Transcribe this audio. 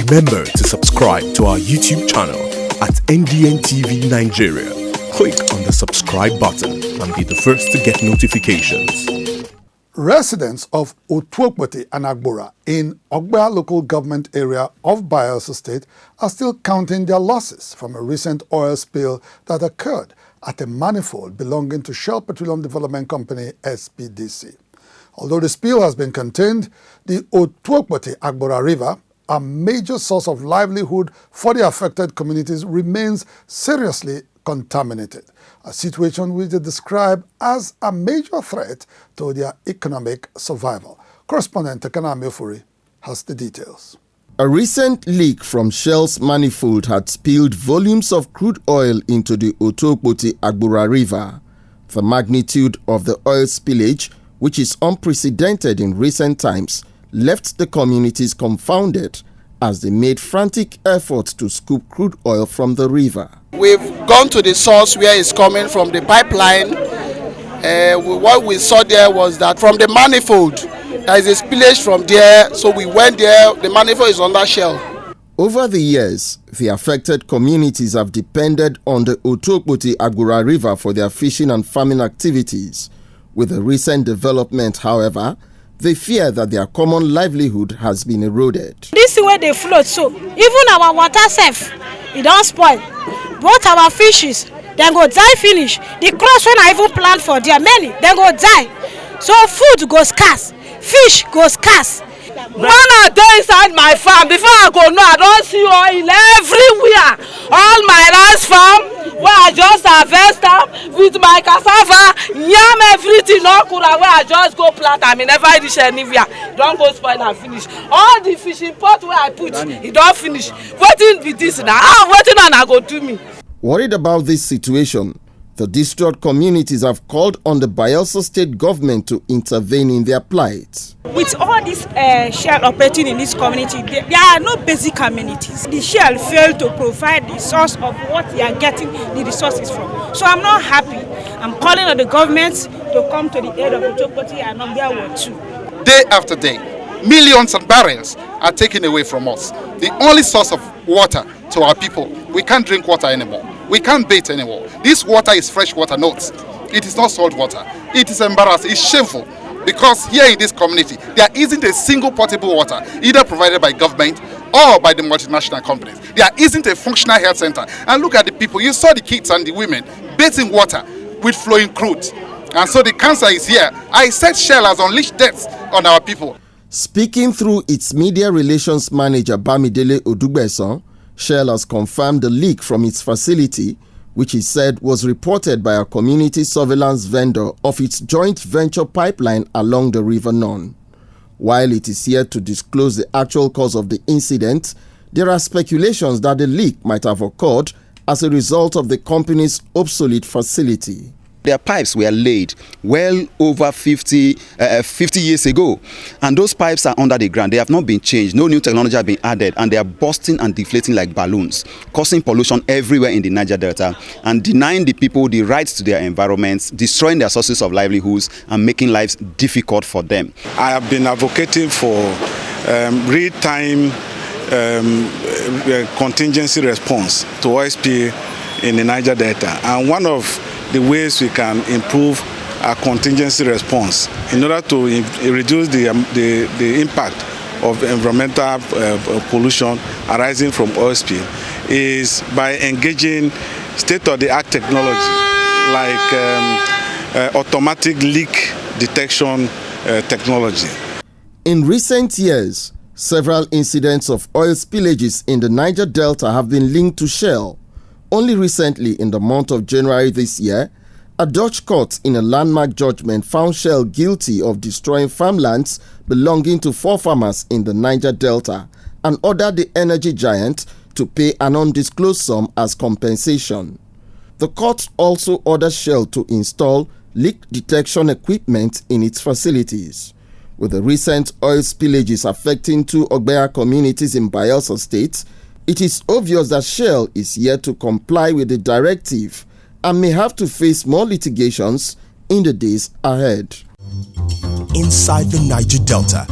Remember to subscribe to our YouTube channel at NDN TV Nigeria. Click on the subscribe button and be the first to get notifications. Residents of Otuokbote and Agbora in AKUGHA local government area of Bayelsa State are still counting their losses from a recent oil spill that occurred at a manifold belonging to Shell Petroleum Development Company SPDC. Although the spill has been contained, the Otuokbote-Agbora River, a major source of livelihood for the affected communities, remains seriously contaminated, a situation which they describe as a major threat to their economic survival. Correspondent Tekana Miofuri has the details. A recent leak from Shell's manifold had spilled volumes of crude oil into the Otuokbote-Agbora River. The magnitude of the oil spillage, which is unprecedented in recent times, left the communities confounded as they made frantic efforts to scoop crude oil from the river. We've gone to the source where it's coming from, the pipeline. What we saw there was that from the manifold, there is a spillage from there, so we went there. The manifold is under Shell. Over the years, the affected communities have depended on the Otuokbote-Agbora River for their fishing and farming activities. With the recent development, however, they fear that their common livelihood has been eroded. This is where they float, so even our water safe, it don't spoil. Both our fishes, then go die finish. The crops when I even plant for there, many, then go die. So food goes scarce, fish goes scarce. When I go inside my farm, before I go, no, I don't see oil everywhere. All my rice farm, where I just harvest them with my cassava, yam, everything, no kura, where I just go plant, I mean, never reach anywhere. Don't go spoil and finish. All the fishing pot where I put, it don't finish. Waiting with this now, waiting on I go to me. Worried about this situation, the distraught communities have called on the Bayelsa state government to intervene in their plight. With all this Shell operating in this community, there are no basic amenities. The Shell failed to provide the source of what they are getting the resources from. So I'm not happy. I'm calling on the government to come to the aid of Otuokbote and Agbora Ward 2. Day after day, millions of barrels are taken away from us. The only source of water to our people, we can't drink water anymore. We can't bathe anymore. This water is fresh water, not. It is not salt water. It is embarrassing. It's shameful. Because here in this community, there isn't a single potable water, either provided by government or by the multinational companies. There isn't a functional health center. And look at the people. You saw the kids and the women bathing water with flowing crude. And so the cancer is here. I said Shell has unleashed deaths on our people. Speaking through its media relations manager, Bamidele Odugbeson, Shell has confirmed the leak from its facility, which he said was reported by a community surveillance vendor of its joint venture pipeline along the River Non. While it is yet to disclose the actual cause of the incident, there are speculations that the leak might have occurred as a result of the company's obsolete facility. Their pipes were laid well over 50 years ago, and those pipes are under the ground. They have not been changed. No new technology has been added, and they are bursting and deflating like balloons, causing pollution everywhere in the Niger Delta and denying the people the rights to their environments, destroying their sources of livelihoods and making lives difficult for them. I have been advocating for real-time contingency response to OSP in the Niger Delta, and one of the ways we can improve our contingency response in order to reduce the impact of environmental pollution arising from oil spill is by engaging state-of-the-art technology like automatic leak detection technology. In recent years, several incidents of oil spillages in the Niger Delta have been linked to Shell. Only recently, in the month of January this year, a Dutch court in a landmark judgment found Shell guilty of destroying farmlands belonging to 4 farmers in the Niger Delta and ordered the energy giant to pay an undisclosed sum as compensation. The court also ordered Shell to install leak detection equipment in its facilities. With the recent oil spillages affecting 2 Ogbera communities in Bayelsa State, it is obvious that Shell is yet to comply with the directive and may have to face more litigations in the days ahead. Inside the Niger Delta,